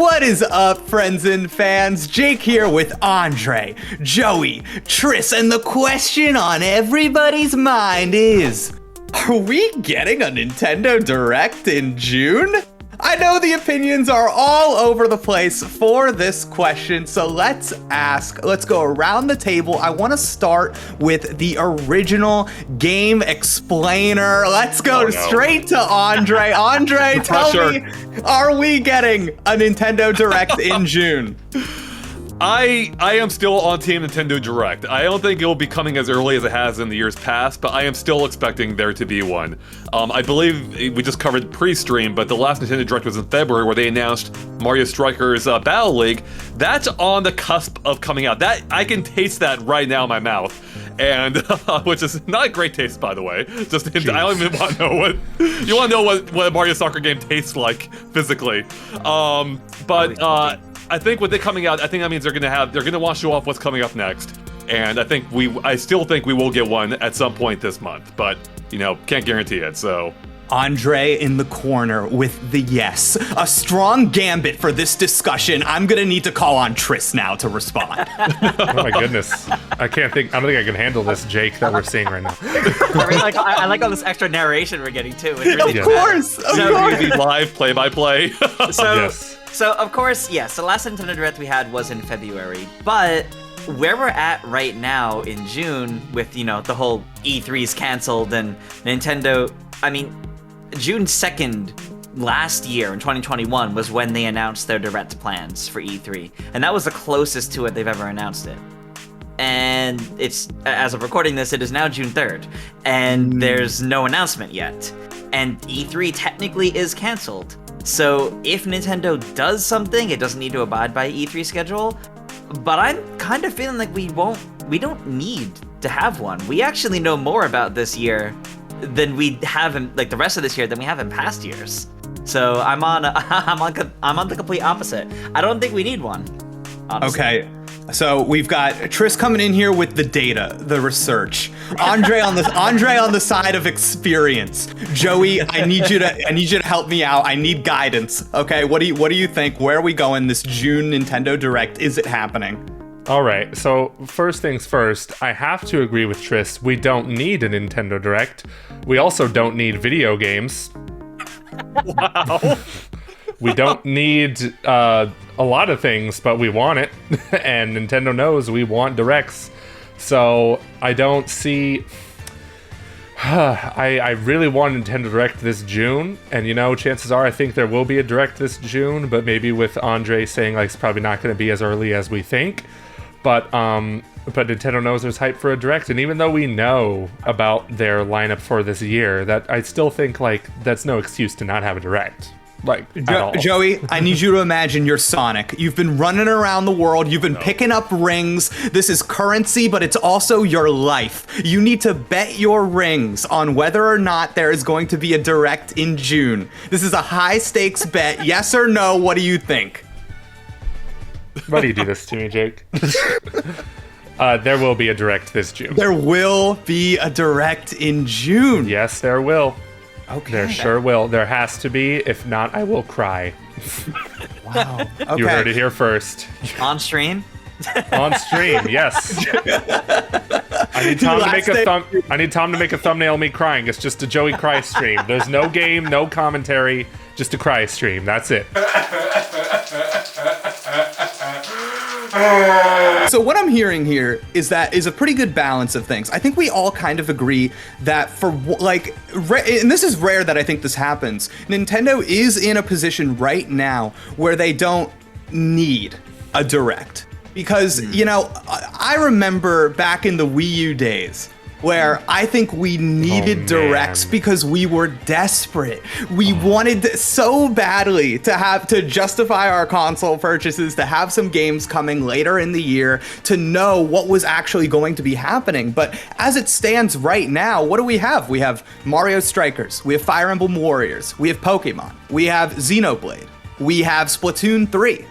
What is up, friends and fans? Jake here with Andre, Joey, Triss, and the question on everybody's mind is, are we getting a Nintendo Direct in June? I know the opinions are all over the place for this question, so let's go around the table. I want to start with the original game explainer. Let's go straight to Andre. Andre, tell me, are we getting a Nintendo Direct in June? I am still on Team Nintendo Direct. I don't think it will be coming as early as it has in the years past, but I am still expecting there to be one. I believe we just covered pre-stream, but the last Nintendo Direct was in February, where they announced Mario Strikers Battle League. That's on the cusp of coming out. That I can taste that right now in my mouth, and which is not a great taste, by the way. Just I don't even want to know what you want to know what a Mario soccer game tastes like physically. I think with it coming out, I think that means they're gonna want to show off what's coming up next, and I still think we will get one at some point this month, but can't guarantee it. So Andre in the corner with the yes, a strong gambit for this discussion. I'm gonna need to call on Triss now to respond. Oh my goodness, I don't think I can handle this Jake that we're seeing right now. I like all this extra narration we're getting too. Really of course. Live play-by-play. So, of course, yes, the last Nintendo Direct we had was in February, but where we're at right now in June with, the whole E3's canceled and Nintendo, June 2nd last year in 2021 was when they announced their Direct plans for E3, and that was the closest to it they've ever announced it. And it's, as of recording this, it is now June 3rd, and there's no announcement yet. And E3 technically is canceled. So if Nintendo does something, it doesn't need to abide by E3 schedule. But I'm kind of feeling like we don't need to have one. We actually know more about this year than we have in the rest of this year than we have in past years. So I'm on the complete opposite. I don't think we need one, honestly. Okay. So we've got Triss coming in here with the data, the research. Andre on the side of experience. Joey, I need you to help me out. I need guidance. Okay, what do you think? Where are we going this June Nintendo Direct? Is it happening? All right. So first things first, I have to agree with Triss. We don't need a Nintendo Direct. We also don't need video games. Wow. We don't need a lot of things, but we want it, and Nintendo knows we want Directs. So I don't see... I really want Nintendo Direct this June, and chances are I think there will be a Direct this June, but maybe with Andre saying it's probably not going to be as early as we think. But Nintendo knows there's hype for a Direct, and even though we know about their lineup for this year, that I still think that's no excuse to not have a Direct. Joey, I need you to imagine you're Sonic. You've been running around the world. You've been picking up rings. This is currency, but it's also your life. You need to bet your rings on whether or not there is going to be a Direct in June. This is a high stakes bet. Yes or no? What do you think? Why do you do this to me, Jake? There will be a Direct this June. There will be a Direct in June. Yes, there will. Okay. There sure will. There has to be. If not, I will cry. Wow. Okay. You heard it here first. On stream? On stream, yes. I need Tom to make a thumbnail of me crying. It's just a Joey cry stream. There's no game, no commentary, just a cry stream. That's it. So what I'm hearing here is a pretty good balance of things. I think we all kind of agree that and this is rare that I think this happens, Nintendo is in a position right now where they don't need a Direct. Because, I remember back in the Wii U days, where I think we needed Directs because we were desperate. We wanted so badly to justify our console purchases, to have some games coming later in the year, to know what was actually going to be happening. But as it stands right now, what do we have? We have Mario Strikers, we have Fire Emblem Warriors, we have Pokemon, we have Xenoblade, we have Splatoon 3.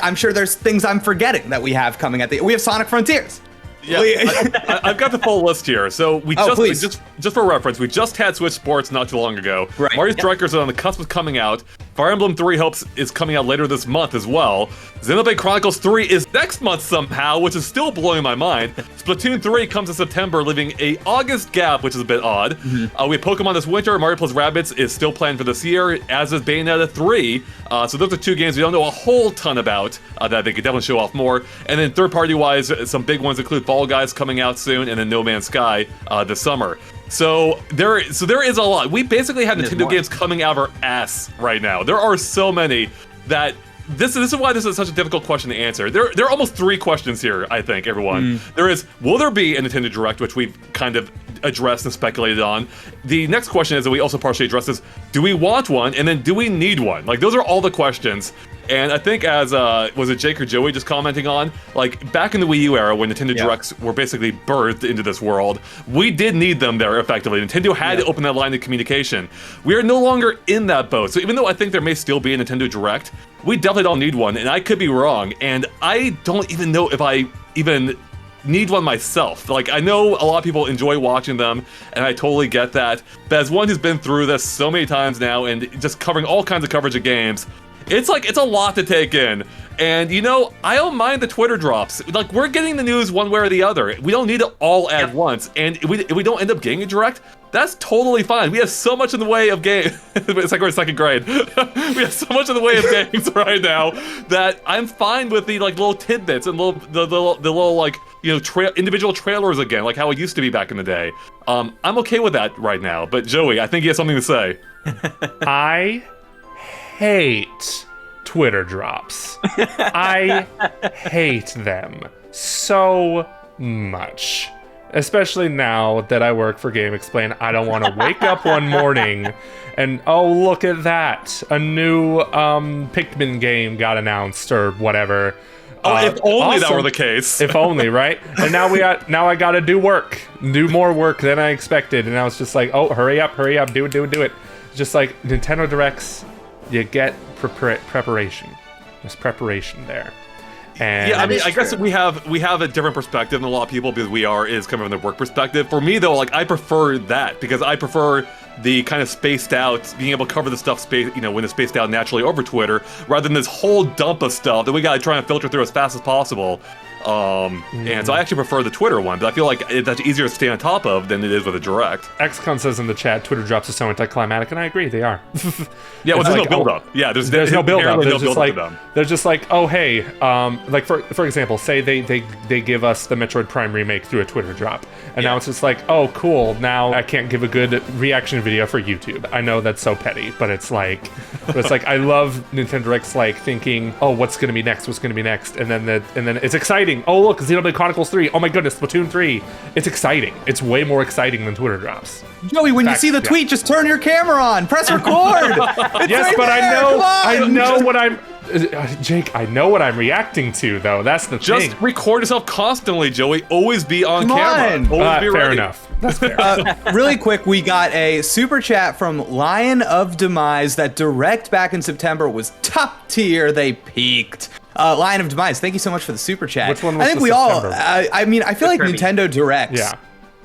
I'm sure there's things I'm forgetting that we have coming we have Sonic Frontiers. Yeah, I've got the full list here. So just for reference, we just had Switch Sports not too long ago. Right. Mario Strikers is on the cusp of coming out. Fire Emblem 3 hopes is coming out later this month as well. Xenoblade Chronicles 3 is next month somehow, which is still blowing my mind. Splatoon 3 comes in September, leaving a August gap, which is a bit odd. We have Pokemon this winter. Mario plus Rabbids is still planned for this year, as is Bayonetta 3. So those are 2 games we don't know a whole ton about that they could definitely show off more. And then third-party wise, some big ones include Fall Guys coming out soon, and then No Man's Sky this summer. So there is a lot. We basically have Nintendo games coming out of our ass right now. There are so many that this is why this is such a difficult question to answer. There are almost 3 questions here, I think, everyone. There is, will there be a Nintendo Direct, which we've kind of addressed and speculated on. The next question is, that we also partially addressed, is, do we want one? And then, do we need one? Like, those are all the questions. And I think, as was it Jake or Joey just commenting on, like back in the Wii U era when Nintendo Directs were basically birthed into this world, we did need them there effectively. Nintendo had to open that line of communication. We are no longer in that boat. So even though I think there may still be a Nintendo Direct, we definitely don't need one, and I could be wrong. And I don't even know if I even need one myself. Like, I know a lot of people enjoy watching them, and I totally get that. But as one who's been through this so many times now and just covering all kinds of coverage of games, it's a lot to take in. And, you know, I don't mind the Twitter drops. Like, we're getting the news one way or the other. We don't need it all at once. And if we don't end up getting a Direct, that's totally fine. We have so much in the way of games. It's like we're in 2nd grade. We have so much in the way of games right now that I'm fine with the, like, little tidbits and the little like, you know, individual trailers again, like how it used to be back in the day. I'm okay with that right now. But Joey, I think you have something to say. I hate Twitter drops. I hate them so much. Especially now that I work for GameXplain, I don't want to wake up one morning and, oh, look at that. A new Pikmin game got announced or whatever. If only that were the case. If only, right? And now I gotta do more work than I expected. And I was just like, oh, hurry up, do it. Just like Nintendo Directs, you get preparation. There's preparation there. And yeah, I mean, I guess we have a different perspective than a lot of people because we is coming from the work perspective. For me, though, like, I prefer that because I prefer the kind of spaced out, being able to cover the stuff when it's spaced out naturally over Twitter, rather than this whole dump of stuff that we gotta try and filter through as fast as possible. And so I actually prefer the Twitter one, but I feel like that's easier to stay on top of than it is with a Direct. XCon says in the chat, Twitter drops are so anticlimactic, and I agree, they are. Yeah, well, there's no build-up. Yeah, there's no build-up. Them. They're just like, oh, hey, like, for example, say they give us the Metroid Prime remake through a Twitter drop, and now it's just like, oh, cool, now I can't give a good reaction video for YouTube. I know that's so petty, but it's like, I love Nintendo Direct's, like, thinking, oh, what's gonna be next, and then it's exciting. Oh, look, Xenoblade Chronicles 3. Oh my goodness, Splatoon 3. It's exciting. It's way more exciting than Twitter drops. Joey, when you see the tweet, just turn your camera on. Press record. Yes, but I know what I'm... Jake, I know what I'm reacting to, though. That's the thing. Just record yourself constantly, Joey. Always be on camera. Always be fair ready. Enough. That's fair. Really quick, we got a super chat from Lion of Demise that Direct back in September was top tier. They peaked. Lion of Demise, thank you so much for the super chat. Which one was I think the we September? I mean, I feel like Nintendo Directs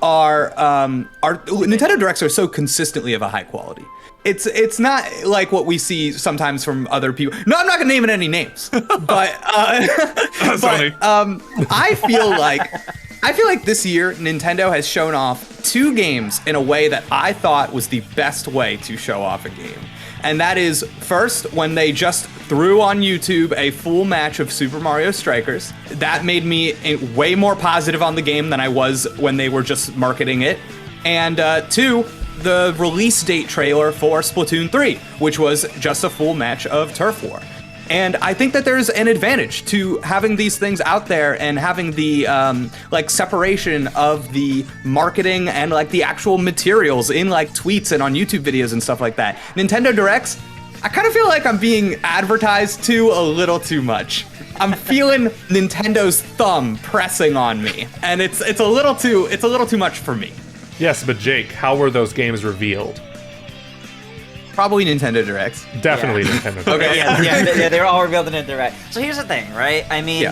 are Nintendo Directs are so consistently of a high quality. It's not like what we see sometimes from other people. No, I'm not gonna name any names, but I feel like this year Nintendo has shown off 2 games in a way that I thought was the best way to show off a game. And that is, first, when they just threw on YouTube a full match of Super Mario Strikers. That made me way more positive on the game than I was when they were just marketing it. And 2, the release date trailer for Splatoon 3, which was just a full match of Turf War. And I think that there's an advantage to having these things out there and having the like separation of the marketing and like the actual materials in like tweets and on YouTube videos and stuff like that. Nintendo Directs, I kind of feel like I'm being advertised to a little too much. I'm feeling Nintendo's thumb pressing on me, and it's a little too much for me. Yes, but Jake, how were those games revealed? Probably Nintendo Directs. Definitely Nintendo Directs. Okay. Yeah, they were all revealed in a Direct. So here's the thing, right? I mean,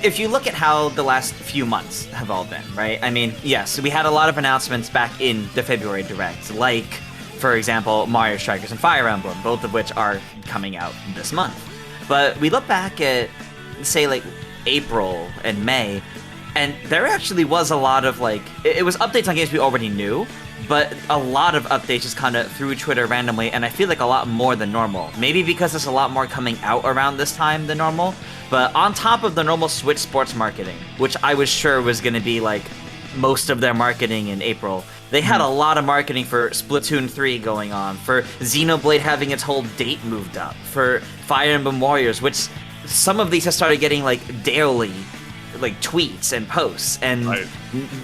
if you look at how the last few months have all been, right? I mean, yes, we had a lot of announcements back in the February Direct, like for example, Mario Strikers and Fire Emblem, both of which are coming out this month. But we look back at, say, like, April and May, and there actually was a lot of, like, it was updates on games we already knew, but a lot of updates just kind of through Twitter randomly, and I feel like a lot more than normal. Maybe because there's a lot more coming out around this time than normal, but on top of the normal Switch sports marketing, which I was sure was going to be, like, most of their marketing in April, they had a lot of marketing for Splatoon 3 going on, for Xenoblade having its whole date moved up, for Fire Emblem Warriors, which some of these have started getting, like, daily, like, tweets and posts, and,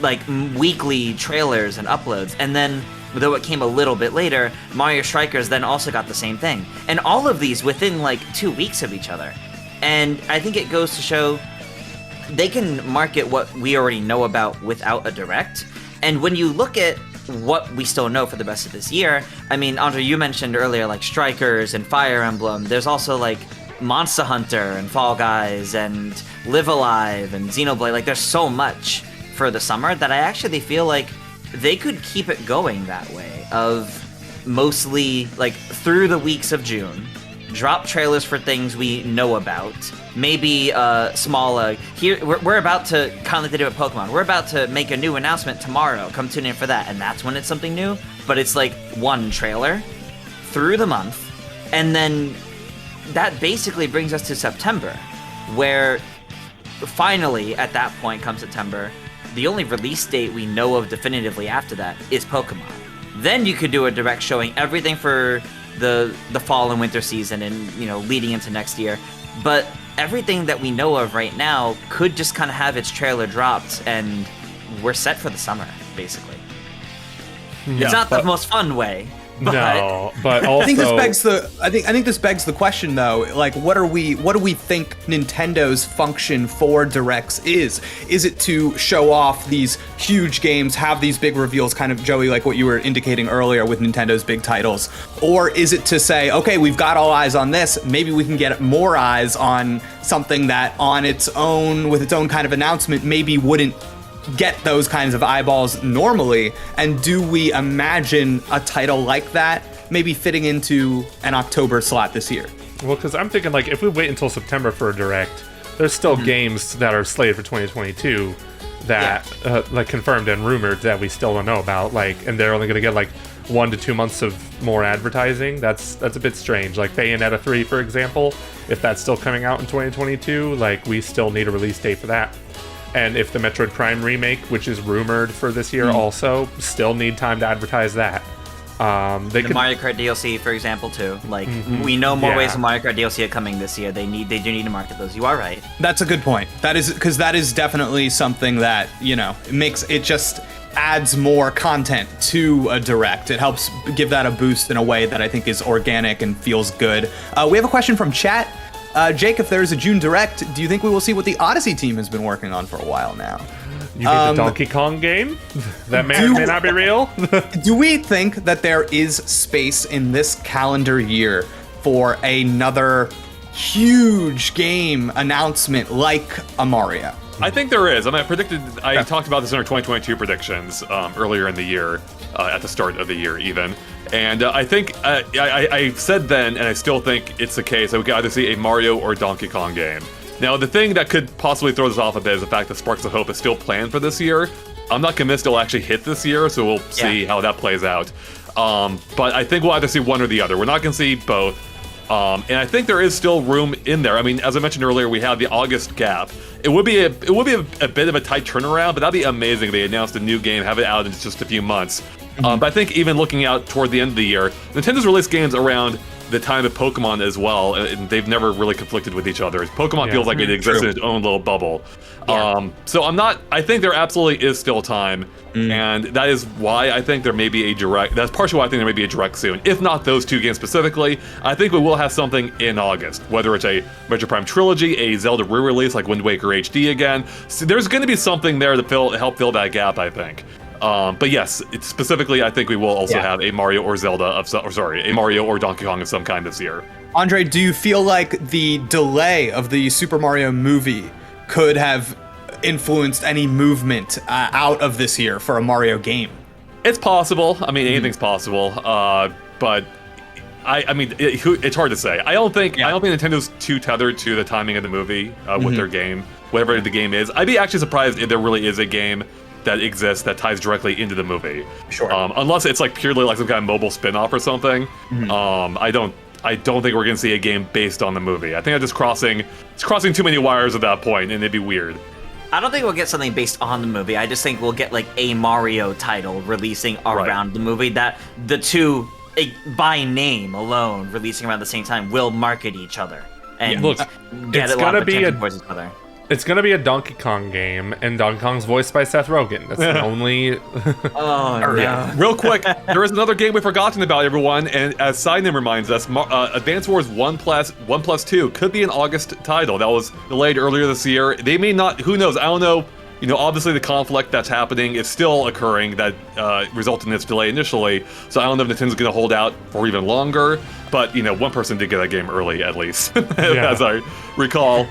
like, weekly trailers and uploads. And then, though it came a little bit later, Mario Strikers then also got the same thing. And all of these within, like, 2 weeks of each other. And I think it goes to show they can market what we already know about without a direct. And when you look at what we still know for the rest of this year, I mean, Andre, you mentioned earlier, like, Strikers and Fire Emblem. There's also, like, Monster Hunter and Fall Guys and Live Alive and Xenoblade. Like, there's so much for the summer that I actually feel like they could keep it going that way, of mostly, like, through the weeks of June, drop trailers for things we know about, maybe small, here, we're about to, kind of like they do with Pokemon, we're about to make a new announcement tomorrow, come tune in for that, and that's when it's something new, but it's like one trailer through the month, and then that basically brings us to September, where finally, at that point, come September, the only release date we know of definitively after that is Pokemon. Then you could do a direct showing everything for the fall and winter season and, you know, leading into next year. But everything that we know of right now could just kind of have its trailer dropped, and we're set for the summer, basically. Yeah, it's not the most fun way. But no, but also I think this begs the question, though. Like, what do we think Nintendo's function for directs is? Is it to show off these huge games, have these big reveals, kind of, Joey, like what you were indicating earlier with Nintendo's big titles, or is it to say, okay, we've got all eyes on this, maybe we can get more eyes on something that on its own, with its own kind of announcement, maybe wouldn't get those kinds of eyeballs normally? And do we imagine a title like that maybe fitting into an October slot this year? Well, because I'm thinking, like, if we wait until September for a direct, there's still games that are slated for 2022 that like confirmed and rumored that we still don't know about, like, and they're only going to get like 1 to 2 months of more advertising. That's a bit strange. Like Bayonetta 3, for example, if that's still coming out in 2022, like, we still need a release date for that. And if the Metroid Prime remake, which is rumored for this year, also still need time to advertise that. The Mario Kart DLC, for example, too. Like, we know more ways of Mario Kart DLC are coming this year. They do need to market those. You are right. That's a good point. That is, because that is definitely something that, you know, it just adds more content to a direct. It helps give that a boost in a way that I think is organic and feels good. We have a question from chat. Jake, if there is a June direct, do you think we will see what the Odyssey team has been working on for a while now? You mean the Donkey Kong game? That may or may not be real? Do we think that there is space in this calendar year for another huge game announcement like a Mario? I think there is. I mean, I talked about this in our 2022 predictions earlier in the year, at the start of the year even. And I think, I said then, and I still think it's the case, that we could either see a Mario or Donkey Kong game. Now, the thing that could possibly throw this off a bit is the fact that Sparks of Hope is still planned for this year. I'm not convinced it'll actually hit this year, so we'll see how that plays out. But I think we'll either see one or the other. We're not going to see both. And I think there is still room in there. I mean, as I mentioned earlier, we have the August gap. It would be a bit of a tight turnaround, but that'd be amazing if they announced a new game, have it out in just a few months. But I think even looking out toward the end of the year, Nintendo's released games around the time of Pokemon as well, and they've never really conflicted with each other. Pokemon feels like it exists in its own little bubble. So I think there absolutely is still time, and that is why I think there may be a direct, that's partially why I think there may be a direct soon. If not those two games specifically, I think we will have something in August, whether it's a Metroid Prime Trilogy, a Zelda re-release like Wind Waker HD again. So there's going to be something there to help fill that gap, I think. But yes, specifically, I think we will also have a Mario or a Mario or Donkey Kong of some kind this year. Andre, do you feel like the delay of the Super Mario movie could have influenced any movement out of this year for a Mario game? It's possible. I mean, anything's possible. But I mean, it's hard to say. I don't think Nintendo's too tethered to the timing of the movie with their game, whatever the game is. I'd be actually surprised if there really is a game that exists that ties directly into the movie. Sure. Unless it's like purely like some kind of mobile spin-off or something. I don't think we're gonna see a game based on the movie. I think it's crossing too many wires at that point, and it'd be weird. I don't think we'll get something based on the movie. I just think we'll get like a Mario title releasing around the movie that the two, by name alone, releasing around the same time will market each other. And Look, get it's a lot gonna of be attention towards each other. It's gonna be a Donkey Kong game, and Donkey Kong's voiced by Seth Rogen. That's the only. Oh no! Real quick, there is another game we've forgotten about, everyone, and as Sidem reminds us, Advance Wars 1+2 could be an August title. That was delayed earlier this year. They may not. Who knows? I don't know. You know, obviously the conflict that's happening is still occurring that resulted in this delay initially. So I don't know if Nintendo's going to hold out for even longer. But, you know, one person did get that game early, at least, as I recall.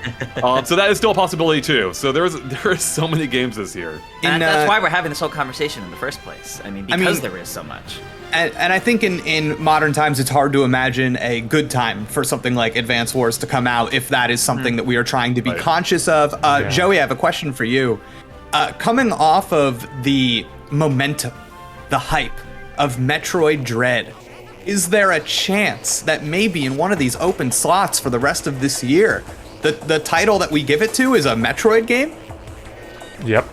So that is still a possibility, too. So there is so many games this year. And that's why we're having this whole conversation in the first place. I mean, because there is so much. And I think in modern times, it's hard to imagine a good time for something like Advance Wars to come out if that is something that we are trying to be conscious of. Joey, I have a question for you. Coming off of the momentum, the hype of Metroid Dread, is there a chance that maybe in one of these open slots for the rest of this year, the title that we give it to is a Metroid game? Yep.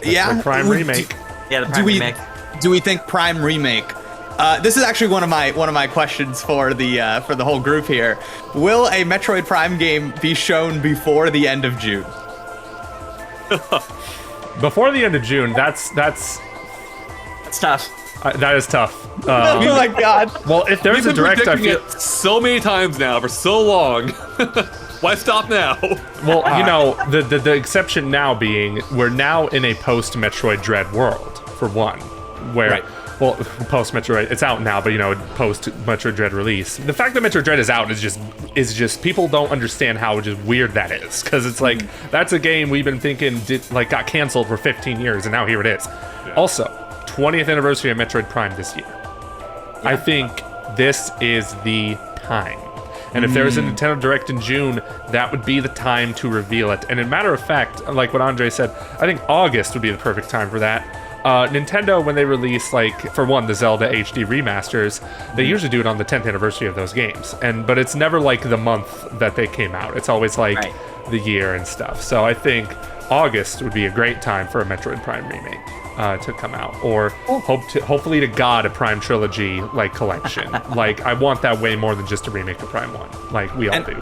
Yeah. Prime Remake. The Prime Remake. Do we think Prime Remake? This is actually one of my questions for the whole group here. Will a Metroid Prime game be shown before the end of June? Before the end of June, that's It's tough. that is tough. Oh my God! Well, if there's a We've been direct, I predicting feel. it so many times now for so long. Why stop now? Well, you know, the exception now being we're now in a post Metroid Dread world for one, where well, post Metroid it's out now, but you know, post Metroid Dread release. The fact that Metroid Dread is out is just people don't understand how just weird that is, because it's like that's a game we've been thinking got canceled for 15 years, and now here it is. Yeah. Also, 20th anniversary of Metroid Prime this year. Yeah. I think this is the time. And if there is a Nintendo Direct in June, that would be the time to reveal it. And in matter of fact, like what Andre said, I think August would be the perfect time for that. Nintendo, when they release, for one, the Zelda HD remasters, they usually do it on the 10th anniversary of those games. But it's never the month that they came out. It's always the year and stuff. So I think August would be a great time for a Metroid Prime remake to come out, or hopefully to God a Prime trilogy collection. I want that way more than just a remake of Prime 1, like we all do.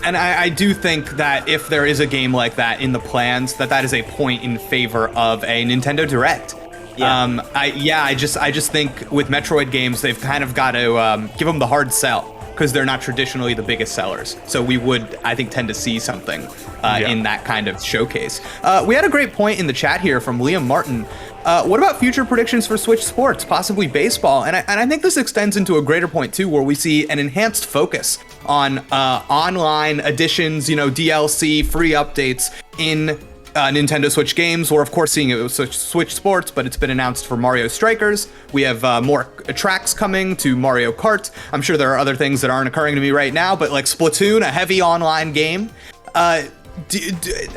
And I do think that if there is a game like that in the plans, that is a point in favor of a Nintendo Direct. Yeah. I just think with Metroid games, they've kind of got to give them the hard sell, because they're not traditionally the biggest sellers. So we would, I think, tend to see something in that kind of showcase. We had a great point in the chat here from Liam Martin. What about future predictions for Switch Sports, possibly baseball? And I think this extends into a greater point, too, where we see an enhanced focus on online additions, DLC, free updates in Nintendo Switch games. We're, of course, seeing it with Switch Sports, but it's been announced for Mario Strikers. We have more tracks coming to Mario Kart. I'm sure there are other things that aren't occurring to me right now, but Splatoon, a heavy online game.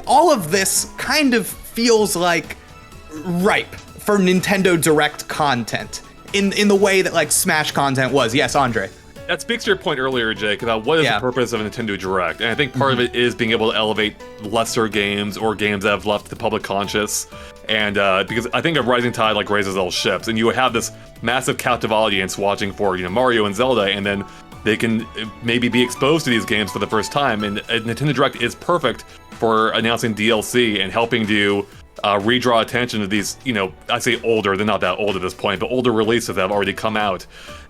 All of this kind of feels like ripe for Nintendo Direct content in the way that Smash content was. Yes, Andre. That speaks to your point earlier, Jake, about what is the purpose of a Nintendo Direct. And I think part of it is being able to elevate lesser games or games that have left the public conscious. And because I think a rising tide raises all ships, and you would have this massive captive audience watching for Mario and Zelda, and then they can maybe be exposed to these games for the first time. And Nintendo Direct is perfect for announcing DLC and helping to redraw attention to these, I say older, they're not that old at this point, but older releases that have already come out.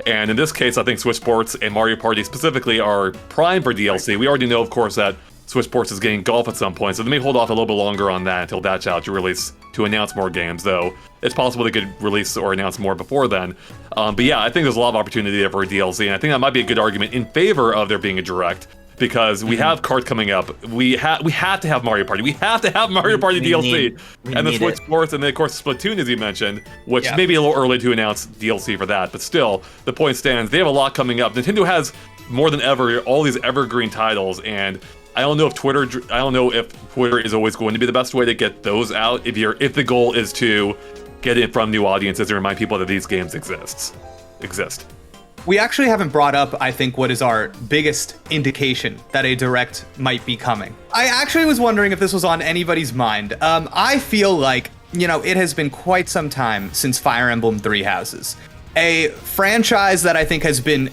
And in this case, I think Switch Sports and Mario Party specifically are prime for DLC. We already know, of course, that Switch Sports is getting golf at some point, so they may hold off a little bit longer on that until that's out to announce more games, though it's possible they could release or announce more before then. But yeah, I think there's a lot of opportunity there for a DLC, and I think that might be a good argument in favor of there being a Direct. because we have Kart coming up. We have to have Mario Party. We have to have Mario Party DLC. And the Switch Sports, and then of course Splatoon, as you mentioned, which may be a little early to announce DLC for that, but still, the point stands. They have a lot coming up. Nintendo has more than ever all these evergreen titles, and I don't know if Twitter is always going to be the best way to get those out. If the goal is to get it from new audiences and remind people that these games exist. We actually haven't brought up, I think, what is our biggest indication that a Direct might be coming. I actually was wondering if this was on anybody's mind. I feel like, it has been quite some time since Fire Emblem Three Houses, a franchise that I think has been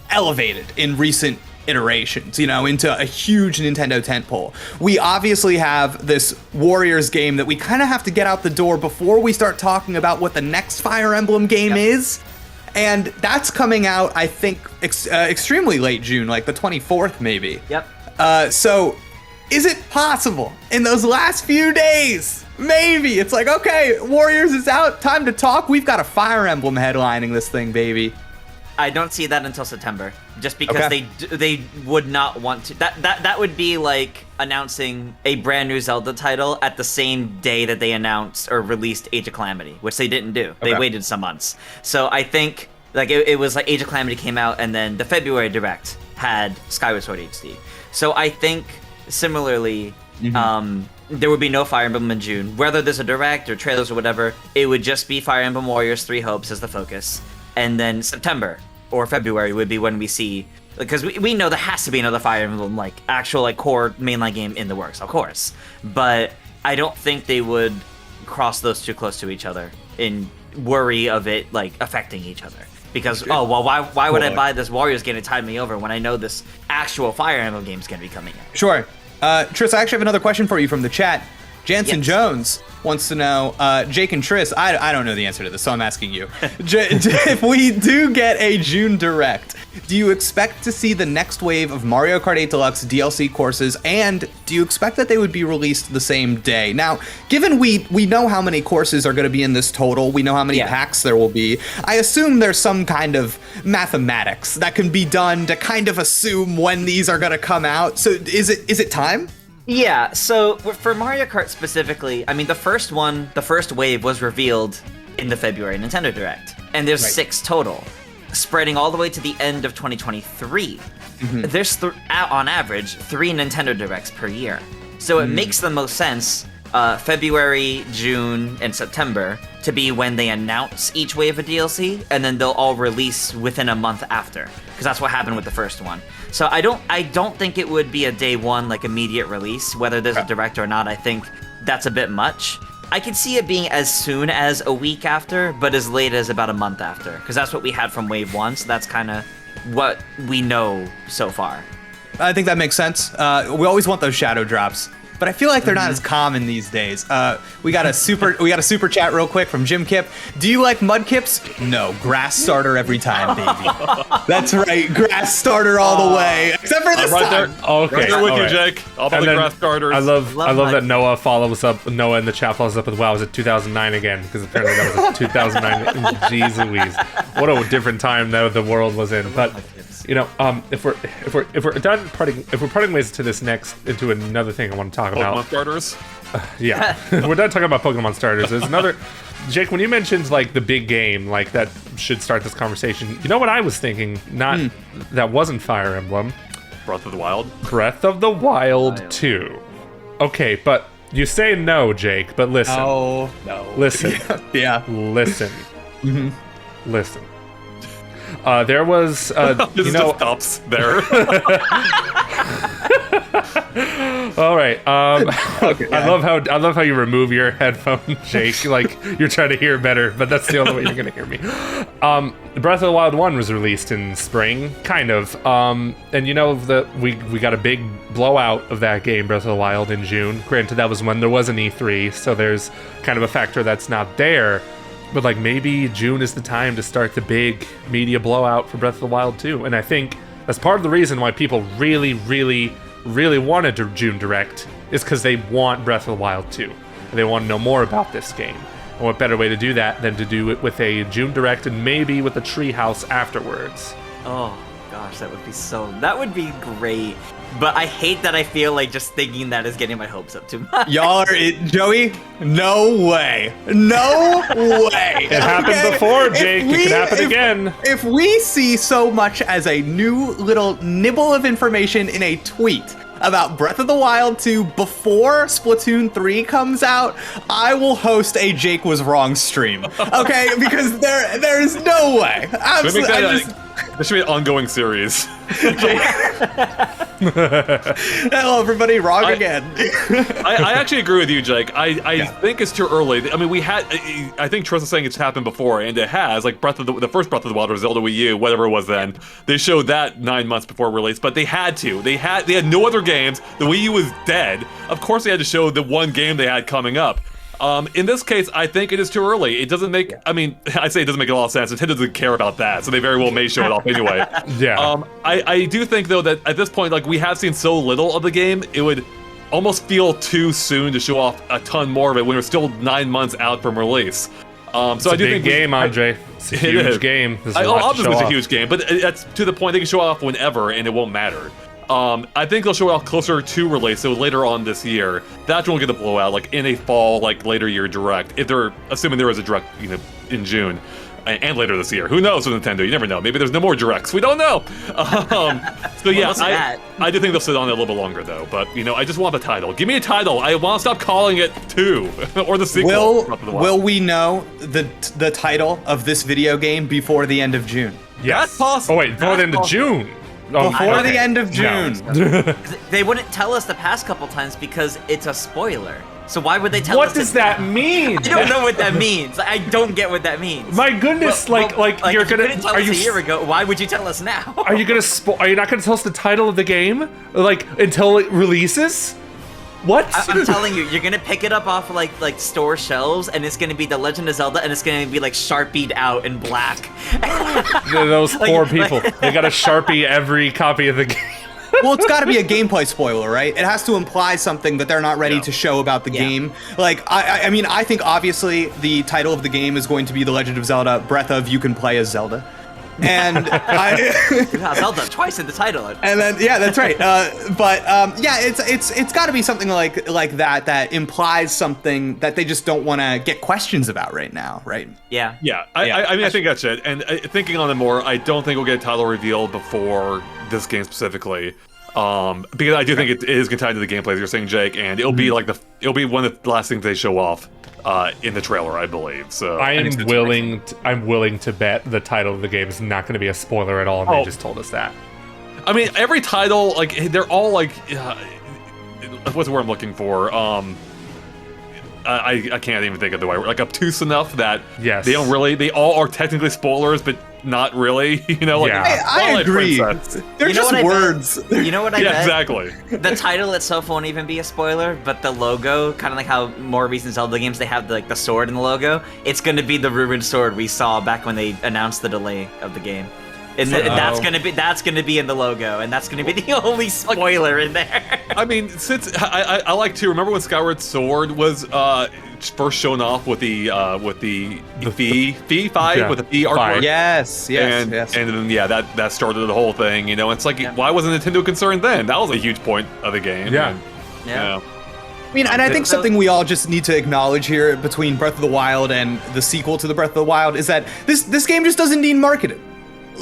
elevated in recent iterations, into a huge Nintendo tentpole. We obviously have this Warriors game that we kind of have to get out the door before we start talking about what the next Fire Emblem game is. And that's coming out, I think, extremely late June, like the 24th, maybe. Yep. So, is it possible in those last few days? Maybe it's like, okay, Warriors is out, time to talk. We've got a Fire Emblem headlining this thing, baby. I don't see that until September, just because they would not want to. That would be like announcing a brand new Zelda title at the same day that they announced or released Age of Calamity, which they didn't do. They waited some months. So I think it was like Age of Calamity came out, and then the February Direct had Skyward Sword HD. So I think similarly, there would be no Fire Emblem in June. Whether there's a Direct or trailers or whatever, it would just be Fire Emblem Warriors 3 Hopes as the focus. And then September or February would be when we see, because we know there has to be another Fire Emblem, actual core mainline game in the works, of course. But I don't think they would cross those too close to each other in worry of it affecting each other. Because why would I buy this Warriors game to tide me over when I know this actual Fire Emblem game is going to be coming out? Sure. Triss, I actually have another question for you from the chat. Jansen Jones wants to know, Jake and Triss, I don't know the answer to this, so I'm asking you. If we do get a June Direct, do you expect to see the next wave of Mario Kart 8 Deluxe DLC courses, and do you expect that they would be released the same day? Now, given we know how many courses are going to be in this total, we know how many packs there will be, I assume there's some kind of mathematics that can be done to kind of assume when these are going to come out. So is it time? Yeah, so for Mario Kart specifically, I mean, the first wave was revealed in the February Nintendo Direct, and there's 6 total, spreading all the way to the end of 2023. There's, on average, 3 Nintendo Directs per year. So it makes the most sense, February, June, and September to be when they announce each wave of DLC, and then they'll all release within a month after, because that's what happened with the first one. So I don't think it would be a day one, immediate release, whether there's a Direct or not. I think that's a bit much. I could see it being as soon as a week after, but as late as about a month after, because that's what we had from Wave 1, so that's kind of what we know so far. I think that makes sense. We always want those shadow drops, but I feel like they're not as common these days. We got a super chat real quick from Jim Kip. Do you like Mudkips? No, grass starter every time, baby. That's right, grass starter all the way, except for this time. Okay, right there with you, Jake. All the grass starters. I love that Noah in the chat follows up with, "Wow, was it 2009 again?" Because apparently that was 2009. Jeez Louise, what a different time that the world was in. But if we're parting ways to this into another thing I want to talk about. Pokemon starters? Yeah. We're done talking about Pokemon starters. There's another... Jake, when you mentioned, the big game, that should start this conversation, you know what I was thinking? That wasn't Fire Emblem. Breath of the Wild? Breath of the Wild 2. Okay, but you say no, Jake, but listen. Oh, no. Listen. Yeah. Listen. Listen. There was, this just stops there. All right. I love how you remove your headphone, Jake. You're trying to hear better, but that's the only way you're gonna hear me. Breath of the Wild 1 was released in spring, kind of. And we got a big blowout of that game, Breath of the Wild, in June. Granted, that was when there was an E3, so there's kind of a factor that's not there. But maybe June is the time to start the big media blowout for Breath of the Wild 2. And I think that's part of the reason why people really, really, really wanted a June Direct, is because they want Breath of the Wild 2. And they want to know more about this game. And what better way to do that than to do it with a June Direct and maybe with a Treehouse afterwards. Oh, gosh, that would be great. But I hate that I feel like just thinking that is getting my hopes up too much. Y'all are Joey? No way. No way. It happened before, Jake. It can happen again. If we see so much as a new little nibble of information in a tweet about Breath of the Wild 2 before Splatoon 3 comes out, I will host a Jake was wrong stream. Okay? Because there is no way. Absolutely. This should be an ongoing series. Hello, everybody. Wrong again. I actually agree with you, Jake. I think it's too early. I mean, I think Trist is saying it's happened before, and it has. Like the first Breath of the Wild or Zelda Wii U, whatever it was then. They showed that 9 months before release, but they had to. They had no other games. The Wii U was dead. Of course, they had to show the one game they had coming up. In this case, I think it is too early. It doesn't make, I mean, I'd say it doesn't make a lot of sense. Nintendo doesn't care about that, so they very well may show it off anyway. Yeah. I do think, though, that at this point, like, we have seen so little of the game, it would almost feel too soon to show off a ton more of it when we're still 9 months out from release. It's a big game, Andre. It's a huge game. Obviously, it's a huge game, but that's to the point they can show off whenever, and it won't matter. I think they'll show it off closer to release, so later on this year. That's when we'll get the blowout, like in a fall, like later year direct. If they're assuming there is a direct, in June, and later this year. Who knows with Nintendo? You never know. Maybe there's no more directs. We don't know. So yeah, I do think they'll sit on it a little bit longer though. But I just want the title. Give me a title. I want to stop calling it 2 or the sequel. Will we know the title of this video game before the end of June? Yes. That's possible. Oh wait, before the end of June. Before the end of June. No. They wouldn't tell us the past couple times because it's a spoiler. So why would they tell us? What does that mean? I don't know what that means. I don't get what that means. My goodness, you're if gonna. You didn't tell us a year ago. Why would you tell us now? Are you gonna? Are you not gonna tell us the title of the game, until it releases? What? I'm telling you, you're gonna pick it up off of, like store shelves, and it's gonna be The Legend of Zelda, and it's gonna be like Sharpied out in black. Those poor people. They gotta Sharpie every copy of the game. Well, it's got to be a gameplay spoiler, right? It has to imply something that they're not ready to show about the game. Like, I mean, I think obviously the title of the game is going to be The Legend of Zelda: Breath of You Can Play as Zelda. And Zelda twice in the title. And then that's right. It's got to be something like that implies something that they just don't want to get questions about right now, right? Yeah. I mean, I think that's it. And thinking on it more, I don't think we'll get a title revealed before this game specifically. Because I do think it is tied to the gameplay, as you're saying, Jake, and it'll be it'll be one of the last things they show off. In the trailer, I believe. So I'm willing to bet the title of the game is not going to be a spoiler at all, and they just told us that. I mean, every title, they're all what's the word I'm looking for? I can't even think of the right word. Obtuse enough that they don't really. They all are technically spoilers, but not really. I agree. Princess. They're just words. You know what I bet? Exactly. The title itself won't even be a spoiler, but the logo, kind of like how more recent Zelda games, they have the sword in the logo. It's going to be the ruined sword we saw back when they announced the delay of the game. And that's gonna be in the logo, and that's gonna be the only spoiler in there. I mean, since I like to remember when Skyward Sword was first shown off with the Fee 5 with the Fee artwork. Yes. And then that started the whole thing. It's why wasn't Nintendo concerned then? That was a huge point of the game. Yeah. I mean, and I think something we all just need to acknowledge here between Breath of the Wild and the sequel to the Breath of the Wild is that this game just doesn't need marketing.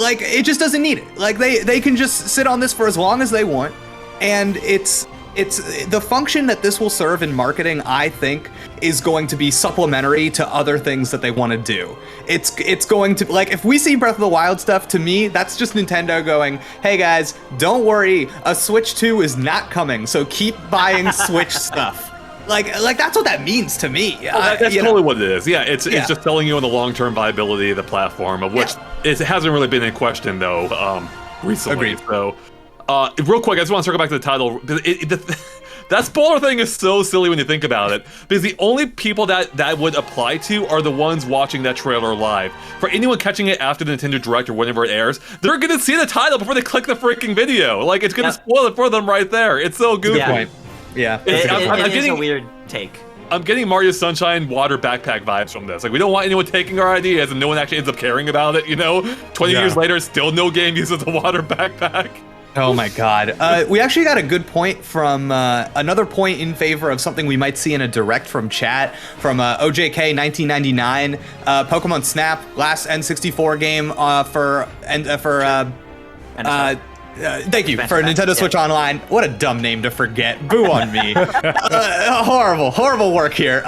It just doesn't need it. They can just sit on this for as long as they want, and it's the function that this will serve in marketing, I think, is going to be supplementary to other things that they want to do. It's going to, if we see Breath of the Wild stuff, to me, that's just Nintendo going, hey guys, don't worry, a Switch 2 is not coming, so keep buying Switch stuff. That's what that means to me. That's totally what it is. Yeah, it's just telling you on the long-term viability of the platform, of which it hasn't really been in question though recently. Agreed. So, real quick, I just want to circle back to the title. That spoiler thing is so silly when you think about it, because the only people that would apply to are the ones watching that trailer live. For anyone catching it after the Nintendo Direct or whenever it airs, they're gonna see the title before they click the freaking video. It's gonna spoil it for them right there. It's so goofy. Yeah. It is a weird take. I'm getting Mario Sunshine water backpack vibes from this. Like, we don't want anyone taking our ideas and no one actually ends up caring about it, 20 years later, still no game uses a water backpack. Oh my god. We actually got a good point from another point in favor of something we might see in a direct from chat from OJK 1999. Pokemon Snap, last N64 game thank you for Nintendo Switch Online. What a dumb name to forget. Boo on me. Horrible work here.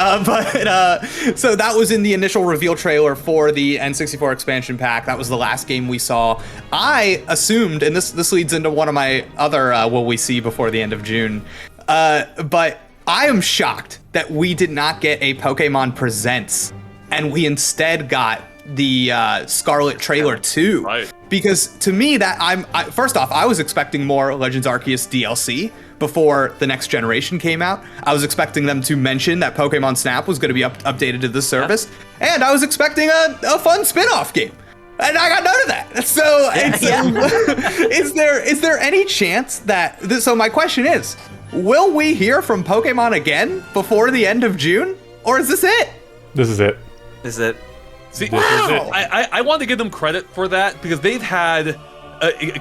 So that was in the initial reveal trailer for the N64 expansion pack. That was the last game we saw. I assumed, and this leads into one of my other will we see before the end of June, but I am shocked that we did not get a Pokemon Presents, and we instead got the Scarlet trailer 2. Right. Because to me, first off, I was expecting more Legends Arceus DLC before the next generation came out. I was expecting them to mention that Pokemon Snap was going to be updated to the service, and I was expecting a fun spin-off game. And I got none of that. So is there any chance that so my question is, will we hear from Pokemon again before the end of June? Or is this it? This is it. Is it? See, I want to give them credit for that because they've had.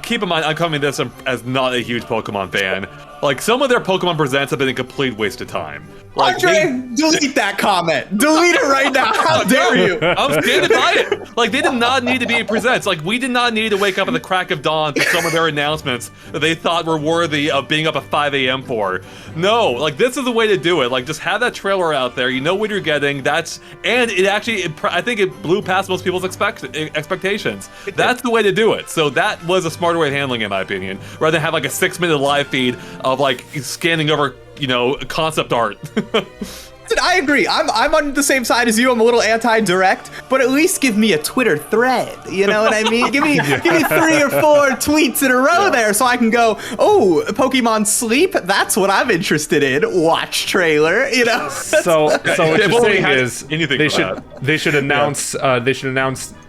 Keep in mind, I'm coming to this as not a huge Pokemon fan. Like, some of their Pokemon Presents have been a complete waste of time. Like, Andre, delete that comment. Delete it right now. How dare you? I'm standing by it. Like, they did not need to be Presents. Like, we did not need to wake up at the crack of dawn for some of their announcements that they thought were worthy of being up at 5 a.m. for. No, like, this is the way to do it. Like, just have that trailer out there. You know what you're getting. And it actually, I think it blew past most people's expectations. That's the way to do it. So that was a smarter way of handling it, in my opinion, rather than have like a 6-minute live feed of like scanning over, concept art. I agree. I'm on the same side as you. I'm a little anti-direct, but at least give me a Twitter thread. You know what I mean? Give me 3 or 4 tweets in a row there, so I can go, oh, Pokemon Sleep. That's what I'm interested in. Watch trailer. So what you're saying is they should announce.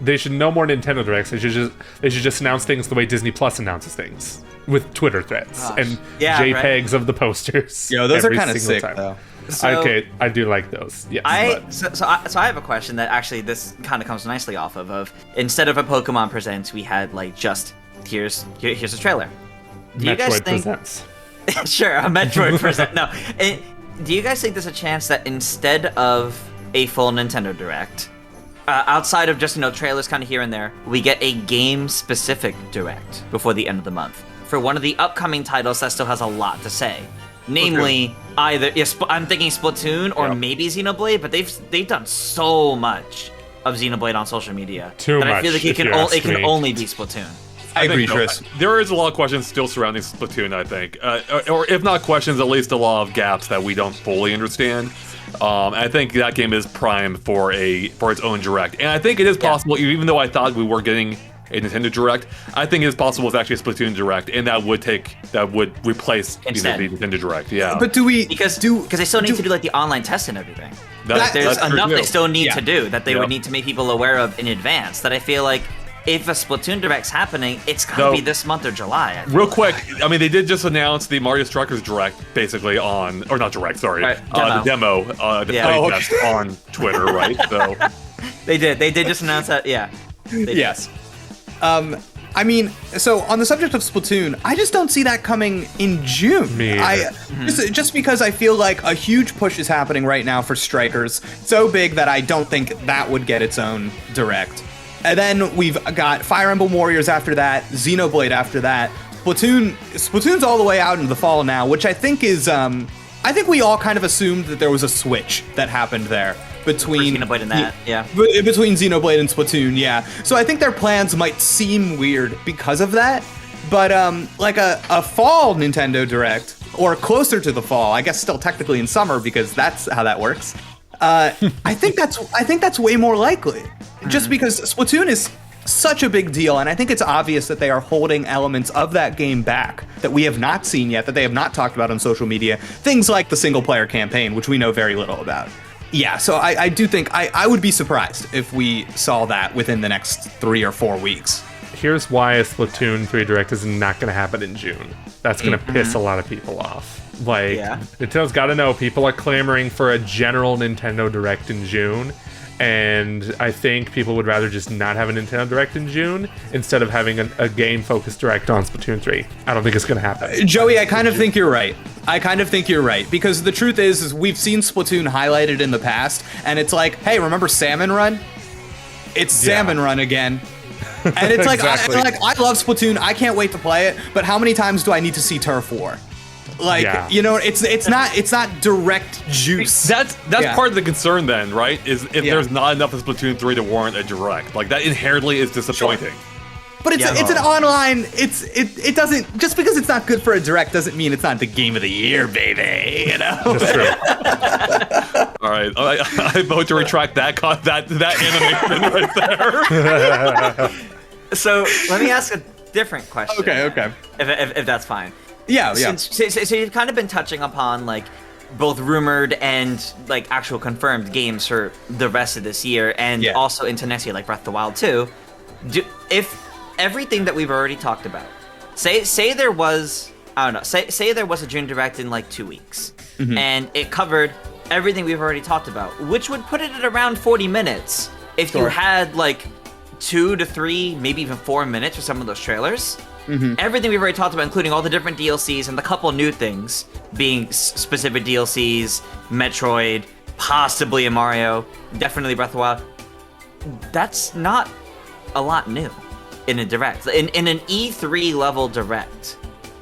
They should no more Nintendo Directs. They should just announce things the way Disney Plus announces things, with Twitter threads and JPEGs of the posters. Those are kind of sick though. Okay, I do like those. Yes. So I have a question that actually this kind of comes nicely off of instead of a Pokemon Presents, we had like just here's a trailer. Do you guys think? Presents. Sure, a Metroid Present. No, do you guys think there's a chance that instead of a full Nintendo Direct, outside of just trailers kind of here and there, we get a game-specific Direct before the end of the month for one of the upcoming titles that still has a lot to say? Namely, either I'm thinking Splatoon or maybe Xenoblade, but they've done so much of Xenoblade on social media that I feel like it can only be Splatoon. I agree, Chris. There is a lot of questions still surrounding Splatoon, I think, or if not questions, at least a lot of gaps that we don't fully understand. I think that game is prime for its own Direct, and I think it is possible. Even though I thought we were getting a Nintendo Direct, I think it is possible it's actually a Splatoon Direct, and that would replace the Nintendo Direct. Yeah, but because they still need to do like the online tests and everything. There's enough they still need to do that they would need to make people aware of in advance. That I feel like if a Splatoon Direct's happening, it's gonna be this month or July. Real quick, I mean, they did just announce the Mario Strikers Direct, basically the demo, playtest on Twitter, right? So they did just announce that. Yeah. Yes. I mean, so on the subject of Splatoon, I just don't see that coming in June. Just because I feel like a huge push is happening right now for Strikers, so big that I don't think that would get its own Direct. And then we've got Fire Emblem Warriors after that, Xenoblade after that. Splatoon's all the way out into the fall now, which I think is, I think we all kind of assumed that there was a switch that happened there between Xenoblade and that, between Xenoblade and Splatoon, yeah. So I think their plans might seem weird because of that, but like a fall Nintendo Direct, or closer to the fall, I guess still technically in summer because that's how that works. I think that's way more likely, just because Splatoon is such a big deal, and I think it's obvious that they are holding elements of that game back that we have not seen yet, that they have not talked about on social media. Things like the single-player campaign, which we know very little about. Yeah, so I do think I would be surprised if we saw that within the next 3 or 4 weeks. here's why a Splatoon 3 Direct is not going to happen in June. That's going to piss a lot of people off. Like, Nintendo's got to know people are clamoring for a general Nintendo Direct in June, and I think people would rather just not have a Nintendo Direct in June instead of having a game-focused Direct on Splatoon 3. I don't think it's going to happen. Joey, I kind of think you're right. Because the truth is we've seen Splatoon highlighted in the past, and it's like, hey, remember Salmon Run? It's Salmon Run again. And it's like, Exactly. I love Splatoon. I can't wait to play it. But how many times do I need to see Turf War? Like, it's not direct juice. That's part of the concern then, right? Is if there's not enough of Splatoon 3 to warrant a direct. Like, that inherently is disappointing. Sure. But it's an online. It doesn't, just because it's not good for a direct doesn't mean it's not the game of the year, baby. You know. That's true. All right, I vote to retract that animation right there. So let me ask a different question. Okay. If that's fine. Yeah. So you've kind of been touching upon like both rumored and like actual confirmed games for the rest of this year and also into next year, like Breath of the Wild 2. If everything that we've already talked about, say there was, I don't know, say there was a June Direct in like 2 weeks, and it covered everything we've already talked about, which would put it at around 40 minutes if you had like 2 to 3, maybe even 4 minutes for some of those trailers. Everything we've already talked about, including all the different DLCs and the couple new things, being specific DLCs, Metroid, possibly a Mario, definitely Breath of the Wild. That's not a lot new in a Direct. In an E3 level Direct,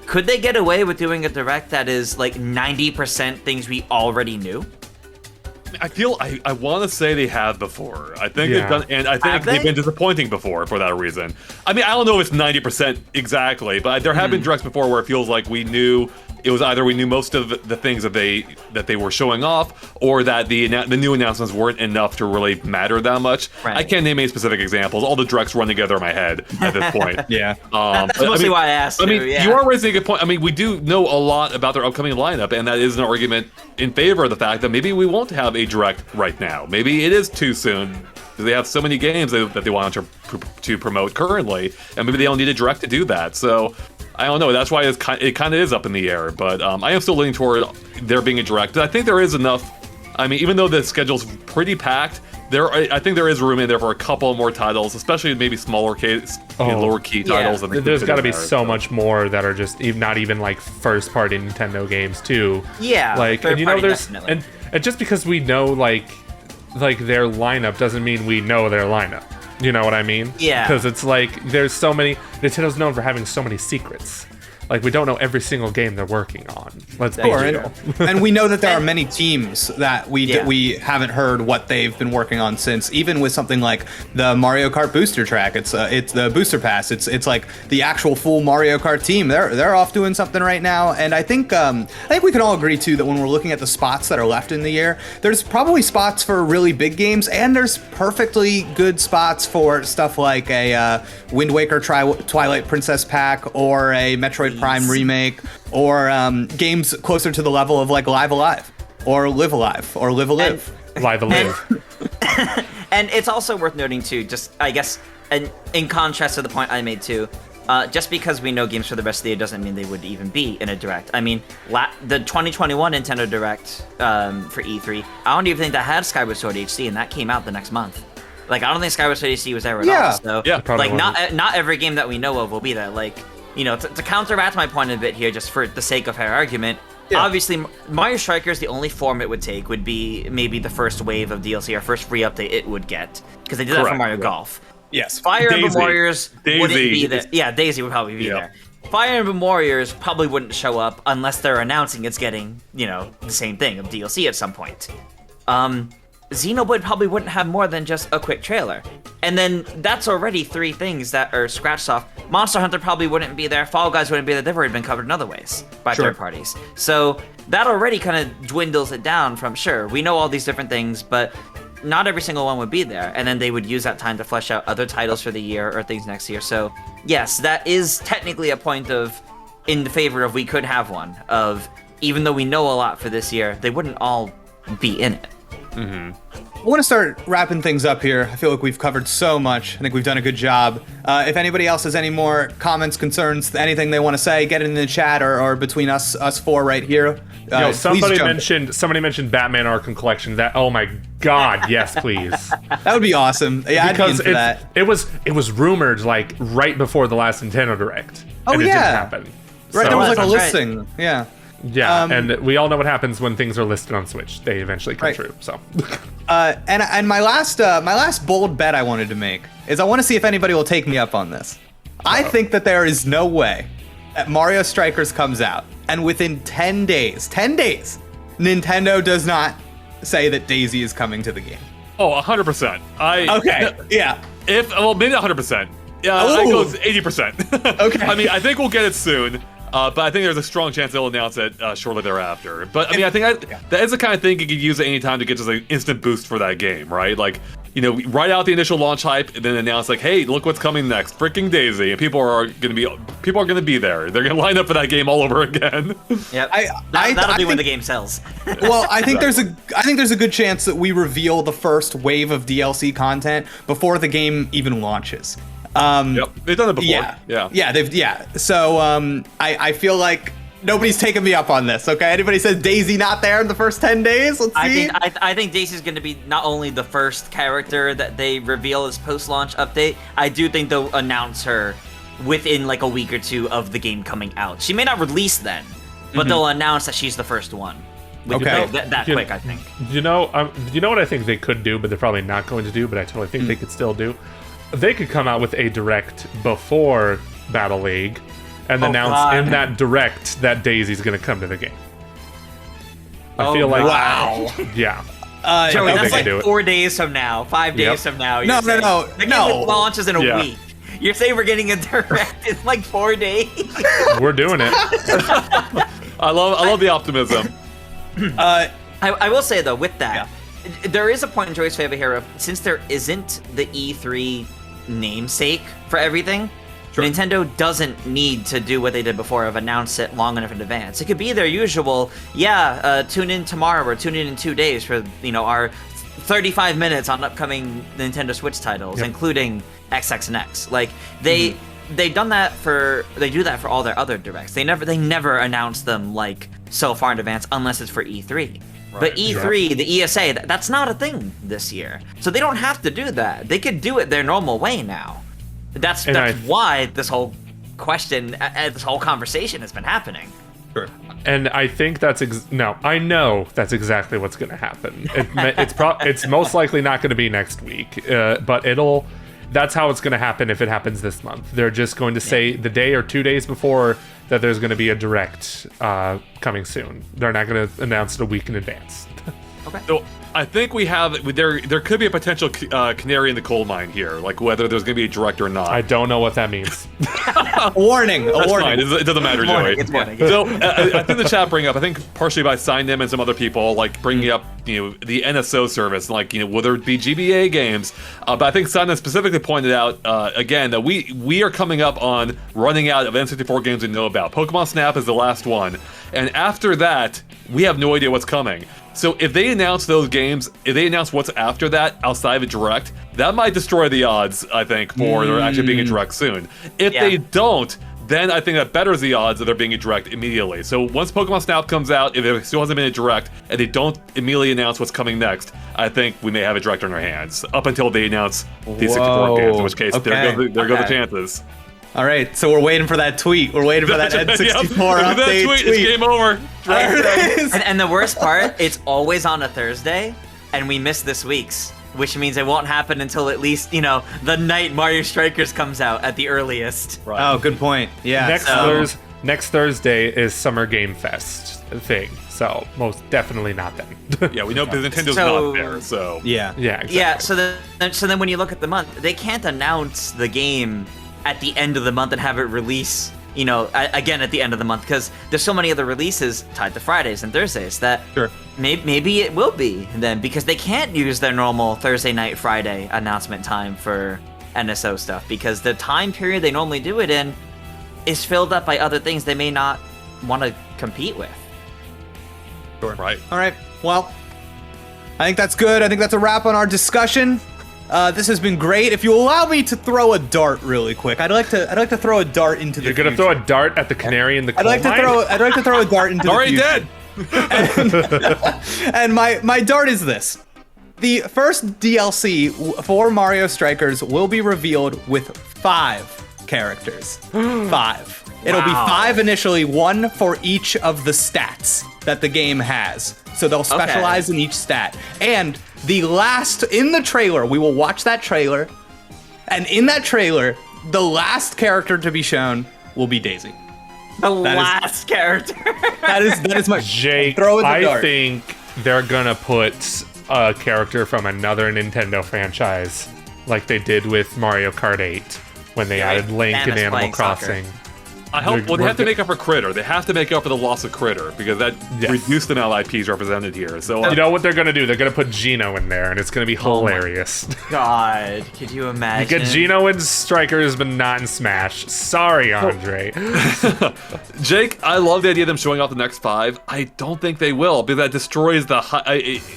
could they get away with doing a Direct that is like 90% things we already knew? I want to say they have before. I think they've done, and I think they've been disappointing before for that reason. I mean, I don't know if it's 90% exactly, but there have been directs before where it feels like we knew. It was either we knew most of the things that they were showing off, or that the new announcements weren't enough to really matter that much. Right. I can't name any specific examples. All the directs run together in my head at this point. That's mostly why I asked. You are raising a good point. I mean, we do know a lot about their upcoming lineup, and that is an argument in favor of the fact that maybe we won't have a direct right now. Maybe it is too soon. They have so many games that they want to promote currently, and maybe they don't need a direct to do that. So I don't know. That's why it kind of is up in the air. But I am still leaning toward there being a direct. I think there is enough. I mean, even though the schedule's pretty packed, I think there is room in there for a couple more titles, especially maybe lower key titles. There's got to be so much more that are just not even like first-party Nintendo games too. Yeah, like, and there's definitely. and just because we know like their lineup doesn't mean we know their lineup. You know what I mean? Yeah. Because it's like there's so many. Nintendo's known for having so many secrets. Like, we don't know every single game they're working on. Let's be real. And we know that there are many teams that we haven't heard what they've been working on since. Even with something like the Mario Kart booster track, it's the booster pass. It's like the actual full Mario Kart team. They're off doing something right now. And I think we can all agree too that when we're looking at the spots that are left in the year, there's probably spots for really big games, and there's perfectly good spots for stuff like a Wind Waker Twilight Princess pack, or a Metroid Prime remake, or games closer to the level of like Live Alive, or Live Alive, or Live Alive. Live Alive. And it's also worth noting too, just I guess, and in contrast to the point I made too, just because we know games for the rest of the year doesn't mean they would even be in a Direct. I mean, the 2021 Nintendo Direct for E3, I don't even think that had Skyward Sword HD, and that came out the next month. Like, I don't think Skyward Sword HD was there at all. So, like, not every game that we know of will be there. Like, you know, to counteract my point a bit here, just for the sake of fair argument, obviously, Mario Strikers, the only form it would take would be maybe the first wave of DLC or first free update it would get, because they did that for Mario Golf. Yes. Fire Emblem Warriors wouldn't be there. Yeah, Daisy would probably be there. Fire Emblem Warriors probably wouldn't show up unless they're announcing it's getting, you know, the same thing of DLC at some point. Xenoblade probably wouldn't have more than just a quick trailer. And then that's already 3 things that are scratched off. Monster Hunter probably wouldn't be there. Fall Guys wouldn't be there. They've already been covered in other ways by third parties. So that already kind of dwindles it down from, sure, we know all these different things, but not every single one would be there. And then they would use that time to flesh out other titles for the year or things next year. So yes, that is technically a point of, in the favor of, we could have one of, even though we know a lot for this year, they wouldn't all be in it. I want to start wrapping things up here. I feel like we've covered so much. I think we've done a good job. If anybody else has any more comments, concerns, anything they want to say, get it in the chat or between us four right here. Somebody mentioned Batman Arkham Collection. Oh my God, yes, please. That would be awesome. Yeah, Because I'd be into that. it was rumored like right before the last Nintendo Direct. Oh, and it yeah. didn't happen. Right, So- there was like a That's right. listing. Yeah. Yeah, and we all know what happens when things are listed on Switch. They eventually come Right. true. So, And my last bold bet I wanted to make is I want to see if anybody will take me up on this. I think that there is no way that Mario Strikers comes out and within 10 days, Nintendo does not say that Daisy is coming to the game. Oh, 100%. Okay. Yeah. Maybe 100%. Yeah, I Ooh. go 80%. Okay. I mean, I think we'll get it soon. But I think there's a strong chance they'll announce it shortly thereafter. But I mean, I think that is the kind of thing you could use at any time to get just an instant boost for that game, right? Like, write out the initial launch hype and then announce like, hey, look what's coming next, freaking Daisy, and people are gonna be there. They're gonna line up for that game all over again. Yep. I That'll be when think- the game sells. Well, I think there's a good chance that we reveal the first wave of DLC content before the game even launches. Yep, they've done it before. Yeah. So I feel like nobody's taking me up on this. Okay, anybody says Daisy not there in the first 10 days? Let's see. I think Daisy's going to be not only the first character that they reveal as post-launch update. I do think they'll announce her within like a week or two of the game coming out. She may not release then, but they'll announce that she's the first one. Okay. That You- quick, I think. you know what I think they could do, but they're probably not going to do. But I totally think they could still do. They could come out with a direct before Battle League, and announce God. in that direct that Daisy's going to come to the game. I Oh, feel like wow. yeah. Joey, I think that's they like do it. 4 days from now, 5 days Yep. from now. No, you're saying. no. The game No. launches in a Yeah. week. You're saying we're getting a direct in like 4 days? We're doing it. I love the optimism. I will say though, with that, there is a point in Joy's favor here of since there isn't the E3 namesake for everything, Nintendo doesn't need to do what they did before of announce it long enough in advance. It could be their usual, tune in tomorrow or tune in 2 days for our 35 minutes on upcoming Nintendo Switch titles, including XX and X. Like they do that for all their other directs. They never announce them like so far in advance unless it's for E3. But E3, the ESA, that's not a thing this year. So they don't have to do that. They could do it their normal way now. That's why this whole question, this whole conversation has been happening. Sure. And I think I know that's exactly what's going to happen. It's most likely not going to be next week, but that's how it's going to happen if it happens this month. They're just going to say the day or 2 days before that there's going to be a direct coming soon. They're not going to announce it a week in advance. So I think there could be a potential canary in the coal mine here, like whether there's going to be a direct or not. I don't know what that means. A warning. That's fine. It doesn't matter, Joey. It's morning. So I think the chat bring up, I think partially by Signem and some other people, like bringing up, the NSO service, like, will there be GBA games? But I think Signem specifically pointed out, again, that we are coming up on running out of N64 games we know about. Pokemon Snap is the last one. And after that, we have no idea what's coming. So if they announce those games, if they announce what's after that outside of a direct, that might destroy the odds, I think, for there actually being a direct soon. If they don't, then I think that betters the odds of there being a direct immediately. So once Pokemon Snap comes out, if there still hasn't been a direct, and they don't immediately announce what's coming next, I think we may have a direct on our hands, up until they announce these 64 games, in which case there go the chances. All right, so we're waiting for that tweet. We're waiting for that N64 Yep. update That tweet. It's game over. There it is. And the worst part, it's always on a Thursday, and we missed this week's, which means it won't happen until at least, the night Mario Strikers comes out at the earliest. Right. Oh, good point. Yeah. Next Thursday is Summer Game Fest thing, so most definitely not then. Yeah, we know because Nintendo's So- not there, so. Yeah. Yeah, exactly. Yeah, so then when you look at the month, they can't announce the game at the end of the month and have it release, again at the end of the month, because there's so many other releases tied to Fridays and Thursdays that maybe it will be then, because they can't use their normal Thursday night, Friday announcement time for NSO stuff, because the time period they normally do it in is filled up by other things they may not want to compete with. Right. All right. Well, I think that's good. I think that's a wrap on our discussion. This has been great. If you allow me to throw a dart really quick, I'd like to throw a dart into the You're gonna throw a dart at the canary in the coal mine? I'd like to throw a dart into Already the future. dead. And my dart is this. The first DLC for Mario Strikers will be revealed with 5 characters. 5. It'll be 5 initially, 1 for each of the stats that the game has. So they'll specialize in each stat. And the last, in the trailer, we will watch that trailer, and in that trailer, the last character to be shown will be Daisy. The last character. That is my Jake, throw in the I dart. think they're gonna put a character from another Nintendo franchise, like they did with Mario Kart 8 when they added Link Samus and Animal playing soccer. Crossing. I hope. Well, they have to make up for Critter. They have to make up for the loss of Critter because that reduced the amount of IPs represented here. So You know what they're gonna do? They're gonna put Geno in there, and it's gonna be hilarious. God, could you imagine? Get Geno in Strikers, but not in Smash. Sorry, Andre. Jake, I love the idea of them showing off the next 5. I don't think they will because that destroys the.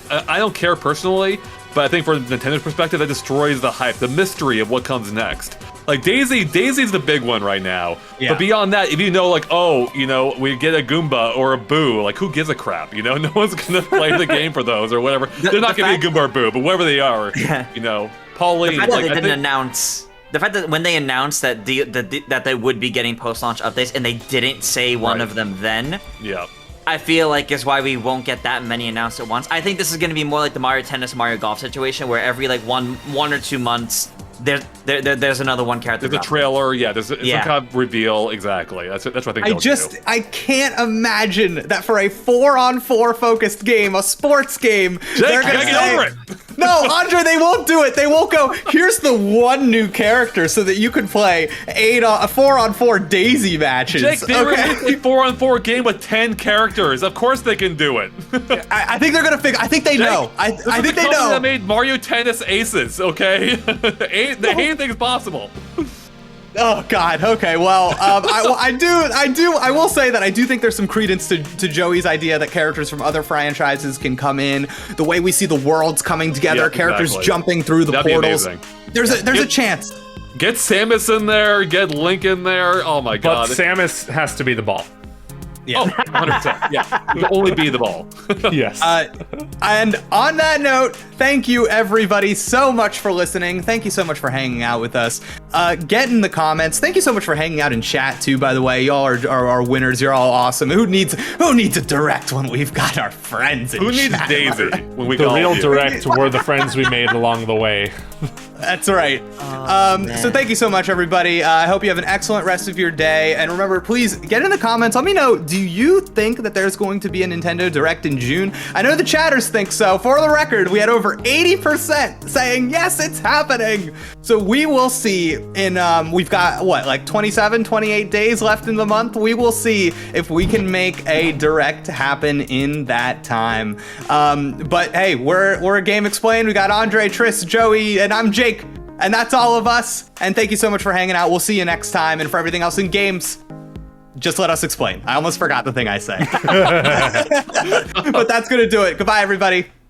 I don't care personally, but I think from Nintendo's perspective, that destroys the hype, the mystery of what comes next. Like Daisy's the big one right now. Yeah. But beyond that, if you know, like, oh, you know, we get a Goomba or a Boo, like, who gives a crap? You know, no one's gonna play the game for those or whatever. They're not gonna be a Goomba or Boo, but whatever they are, you know, Pauline. The fact that like, they didn't announce. The fact that when they announced that that they would be getting post-launch updates and they didn't say one of them then, yeah. I feel like is why we won't get that many announced at once. I think this is going to be more like the Mario Tennis, Mario Golf situation, where every like one or 2 months there's another one character. There's a trailer, there's some Yeah. kind of reveal, exactly. That's what I think they'll do. I can't imagine that for a 4-on-4 focused game, a sports game, they're gonna get say, over it. No, Andre, they won't do it. They won't go, here's the one new character so that you can play 4-on-4 Daisy matches. Jake, they released a 4-on-4 game with 10 characters. Of course they can do it. I think they're gonna figure. I think they know. I think they company know. that made Mario Tennis Aces. Okay, anything's possible. Oh God. Okay. Well, I will say that I do think there's some credence to Joey's idea that characters from other franchises can come in. The way we see the worlds coming together, characters exactly. jumping through the That'd be portals. amazing. There's a chance. Get Samus in there. Get Link in there. Oh my But God. Samus has to be the ball. Yeah. Oh, 100%. Yeah, it'll only be the ball. Yes. And on that note, thank you everybody so much for listening. Thank you so much for hanging out with us. Get in the comments. Thank you so much for hanging out in chat too, by the way. Y'all are winners. You're all awesome. Who needs a direct when we've got our friends in Who needs chat? Daisy when we the call real you? direct were the friends we made along the way. That's right. So thank you so much, everybody. I hope you have an excellent rest of your day. And remember, please get in the comments. Let me know, do you think that there's going to be a Nintendo Direct in June? I know the chatters think so. For the record, we had over 80% saying, yes, it's happening. So we will see in, we've got, what, like 27, 28 days left in the month? We will see if we can make a Direct happen in that time. But hey, we're a GameXplain. We got Andre, Tris, Joey, and I'm Jake. And that's all of us. And thank you so much for hanging out. We'll see you next time. And for everything else in games, just let us explain. I almost forgot the thing I say. But that's going to do it. Goodbye, everybody.